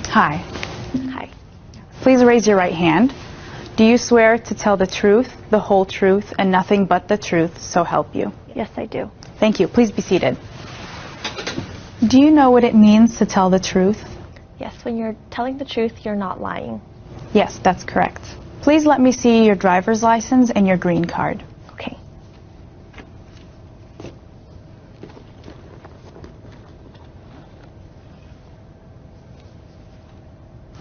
Hi. Hi. Please raise your right hand. Do you swear to tell the truth, the whole truth, and nothing but the truth, so help you? Yes, I do. Thank you. Please be seated. Do you know what it means to tell the truth? Yes, when you're telling the truth, you're not lying. Yes, that's correct. Please let me see your driver's license and your green card. Okay.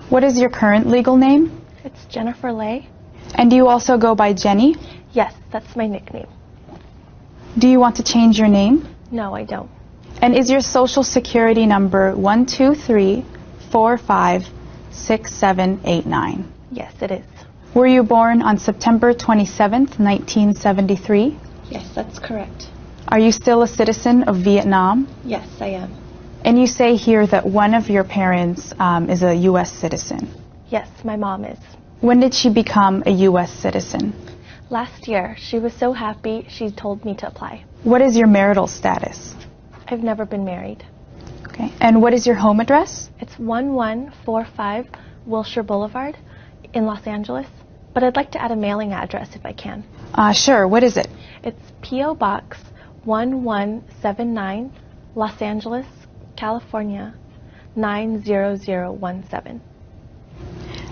What is your current legal name? It's Jennifer Lay. And do you also go by Jenny? Yes, that's my nickname. Do you want to change your name? No, I don't. And is your social security number 123456789? Yes, it is. Were you born on September 27th, 1973? Yes, that's correct. Are you still a citizen of Vietnam? Yes, I am. And you say here that one of your parents is a U.S. citizen. Yes, my mom is. When did she become a U.S. citizen? Last year, she was so happy she told me to apply. What is your marital status? I've never been married. Okay. And what is your home address? It's 1145 Wilshire Boulevard in Los Angeles, but I'd like to add a mailing address if I can. Sure. What is it? It's P.O. Box 1179, Los Angeles, California, 90017.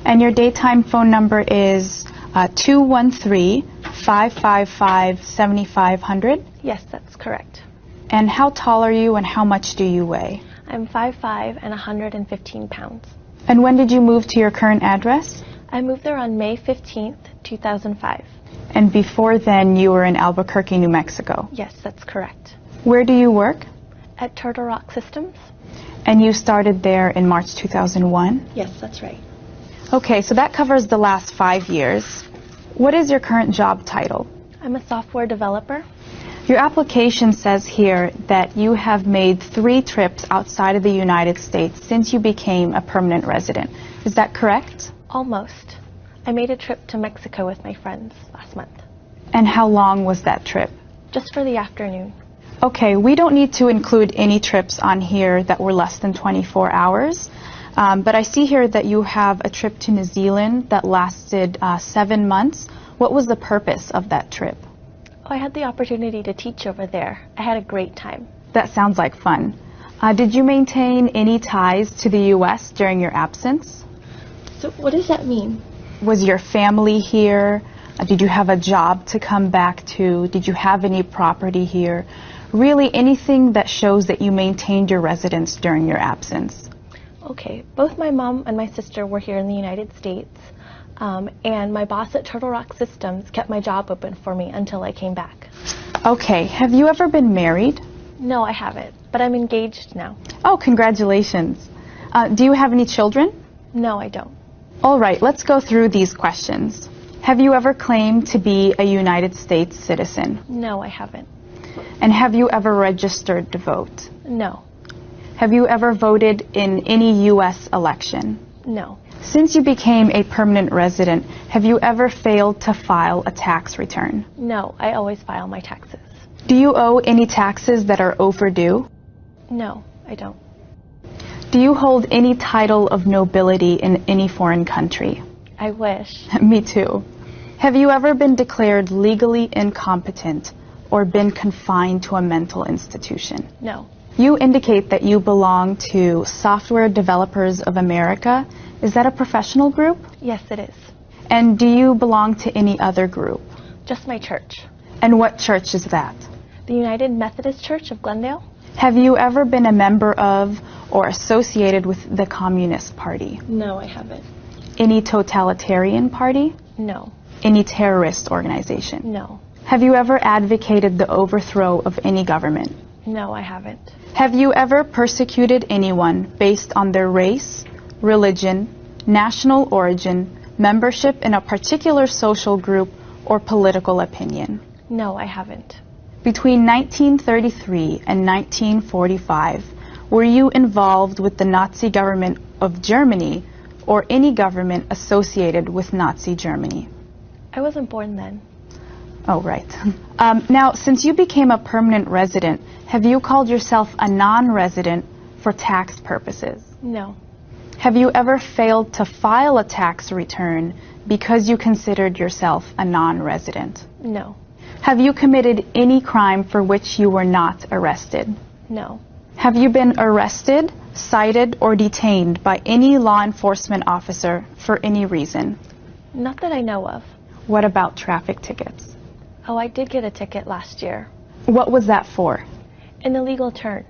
And your daytime phone number is 213-555-7500? Yes, that's correct. And how tall are you and how much do you weigh? I'm 5'5" and 115 pounds. And when did you move to your current address? I moved there on May 15th, 2005. And before then, you were in Albuquerque, New Mexico. Yes, that's correct. Where do you work? At Turtle Rock Systems? And you started there in March 2001? Yes, that's right. Okay, so that covers the last 5 years. What is your current job title? I'm a software developer. Your application says here that you have made 3 trips outside of the United States since you became a permanent resident. Is that correct? Almost. I made a trip to Mexico with my friends last month. And how long was that trip? Just for the afternoon. Okay, we don't need to include any trips on here that were less than 24 hours. But I see here that you have a trip to New Zealand that lasted 7 months. What was the purpose of that trip? Oh, I had the opportunity to teach over there. I had a great time. That sounds like fun. Did you maintain any ties to the U.S. during your absence? So what does that mean? Was your family here? Did you have a job to come back to? Did you have any property here? Really anything that shows that you maintained your residence during your absence. Okay, both my mom and my sister were here in the United States, and my boss at Turtle Rock Systems kept my job open for me until I came back. Okay, have you ever been married? No, I haven't, but I'm engaged now. Oh, congratulations. Do you have any children? No, I don't. All right, let's go through these questions. Have you ever claimed to be a United States citizen? No, I haven't. And have you ever registered to vote? No. Have you ever voted in any U.S. election? No. Since you became a permanent resident, have you ever failed to file a tax return? No, I always file my taxes. Do you owe any taxes that are overdue? No, I don't. Do you hold any title of nobility in any foreign country? I wish. Me too. Have you ever been declared legally incompetent or been confined to a mental institution? No. You indicate that you belong to Software Developers of America. Is that a professional group? Yes, it is. And do you belong to any other group? Just my church. And what church is that? The United Methodist Church of Glendale? Have you ever been a member of or associated with the Communist Party? No, I haven't. Any totalitarian party? No. Any terrorist organization? No. Have you ever advocated the overthrow of any government? No, I haven't. Have you ever persecuted anyone based on their race, religion, national origin, membership in a particular social group, or political opinion? No, I haven't. Between 1933 and 1945, were you involved with the Nazi government of Germany or any government associated with Nazi Germany? I wasn't born then. Oh, right. Now, since you became a permanent resident, have you called yourself a non-resident for tax purposes? No. Have you ever failed to file a tax return because you considered yourself a non-resident? No. Have you committed any crime for which you were not arrested? No. Have you been arrested, cited, or detained by any law enforcement officer for any reason? Not that I know of. What about traffic tickets? Oh, I did get a ticket last year. What was that for? An illegal turn.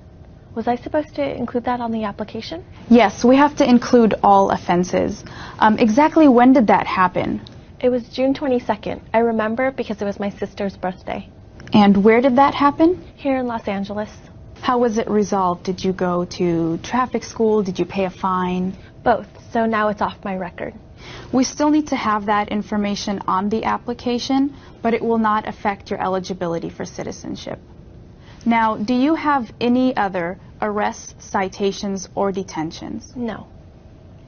Was I supposed to include that on the application? Yes, we have to include all offenses. Exactly when did that happen? It was June 22nd. I remember because it was my sister's birthday. And where did that happen? Here in Los Angeles. How was it resolved? Did you go to traffic school? Did you pay a fine? Both, so now it's off my record. We still need to have that information on the application, but it will not affect your eligibility for citizenship. Now, do you have any other arrests, citations, or detentions? No.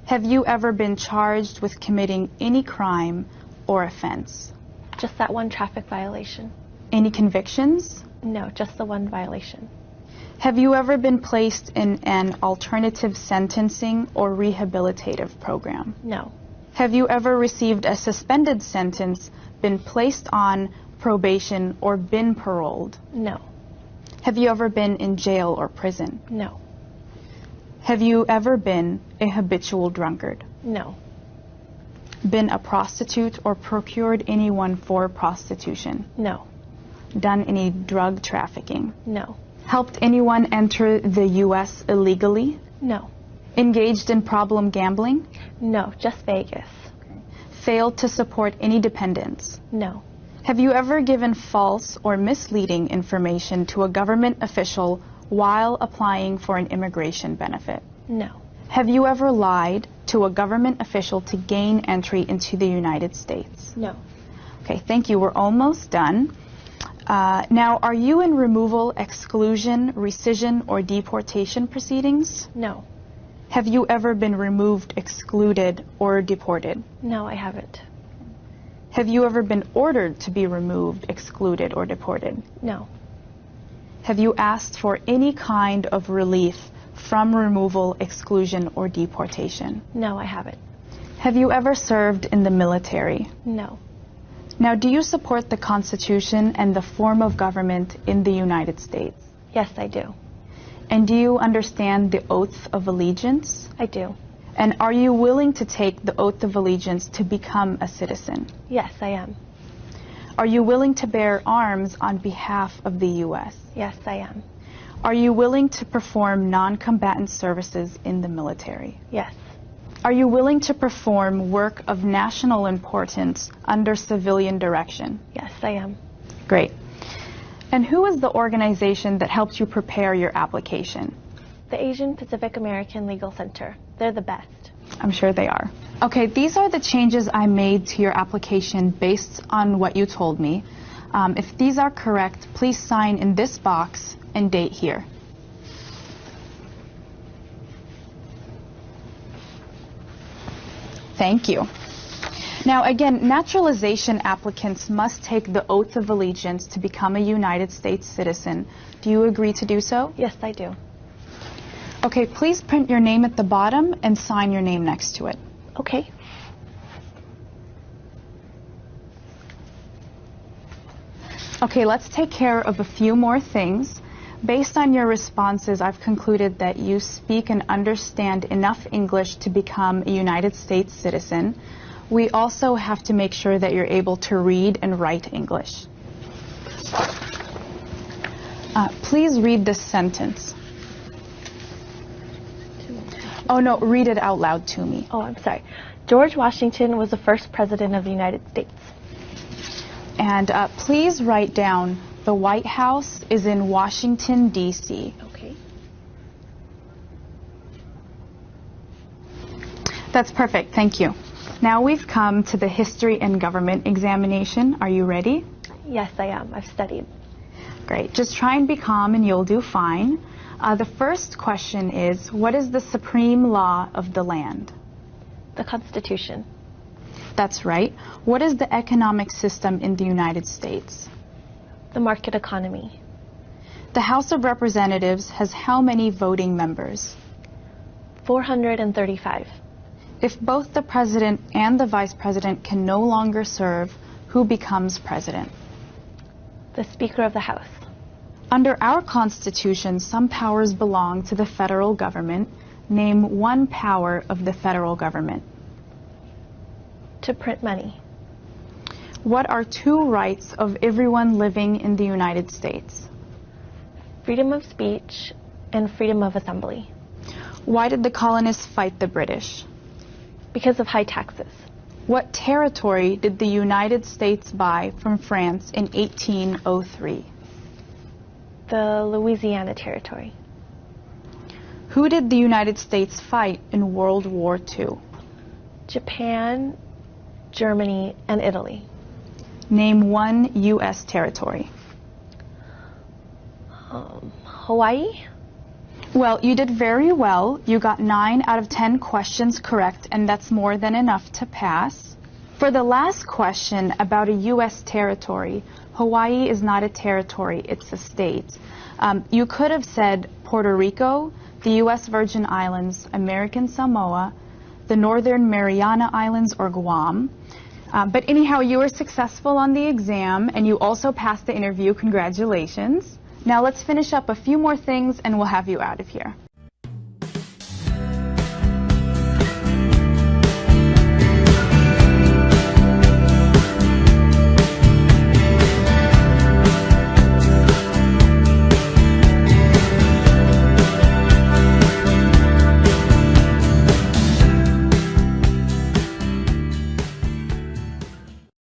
Have you ever been charged with committing any crime or offense? Just that one traffic violation. Any convictions? No, just the one violation. Have you ever been placed in an alternative sentencing or rehabilitative program? No. Have you ever received a suspended sentence, been placed on probation, or been paroled? No. Have you ever been in jail or prison? No. Have you ever been a habitual drunkard? No. Been a prostitute or procured anyone for prostitution? No. Done any drug trafficking? No. Helped anyone enter the U.S. illegally? No. Engaged in problem gambling? No, just Vegas. Failed to support any dependents? No. Have you ever given false or misleading information to a government official while applying for an immigration benefit? No. Have you ever lied to a government official to gain entry into the United States? No. Okay, thank you. We're almost done. Now, are you in removal, exclusion, rescission, or deportation proceedings? No. Have you ever been removed, excluded, or deported? No, I haven't. Have you ever been ordered to be removed, excluded, or deported? No. Have you asked for any kind of relief from removal, exclusion, or deportation? No, I haven't. Have you ever served in the military? No. Now, do you support the Constitution and the form of government in the United States? Yes, I do. And do you understand the oath of allegiance? I do. And are you willing to take the oath of allegiance to become a citizen? Yes, I am. Are you willing to bear arms on behalf of the U.S.? Yes, I am. Are you willing to perform non-combatant services in the military? Yes. Are you willing to perform work of national importance under civilian direction? Yes, I am. Great. And who is the organization that helped you prepare your application? The Asian Pacific American Legal Center. They're the best. I'm sure they are. Okay, these are the changes I made to your application based on what you told me. If these are correct, please sign in this box and date here. Thank you. Now again, naturalization applicants must take the oath of allegiance to become a United States citizen. Do you agree to do so? Yes, I do. Okay, please print your name at the bottom and sign your name next to it. Okay. Okay, let's take care of a few more things. Based on your responses, I've concluded that you speak and understand enough English to become a United States citizen. We also have to make sure that you're able to read and write English. Please read this sentence. Oh no, read it out loud to me. Oh, I'm sorry. George Washington was the first president of the United States. And please write down, the White House is in Washington, D.C. Okay. That's perfect, thank you. Now we've come to the history and government examination. Are you ready? Yes, I am. I've studied. Great. Just try and be calm and you'll do fine. The first question is, what is the supreme law of the land? The Constitution. That's right. What is the economic system in the United States? The market economy. The House of Representatives has how many voting members? 435. If both the president and the vice president can no longer serve, who becomes president? The Speaker of the House. Under our Constitution, some powers belong to the federal government. Name one power of the federal government. To print money. What are two rights of everyone living in the United States? Freedom of speech and freedom of assembly. Why did the colonists fight the British? Because of high taxes. What territory did the United States buy from France in 1803? The Louisiana Territory. Who did the United States fight in World War II? Japan, Germany, and Italy. Name one U.S. territory. Hawaii. Well, you did very well. You got 9 out of 10 questions correct, and that's more than enough to pass. For the last question about a U.S. territory, Hawaii is not a territory, it's a state. You could have said Puerto Rico, the U.S. Virgin Islands, American Samoa, the Northern Mariana Islands, or Guam. But anyhow, you were successful on the exam, and you also passed the interview. Congratulations. Now let's finish up a few more things, and we'll have you out of here.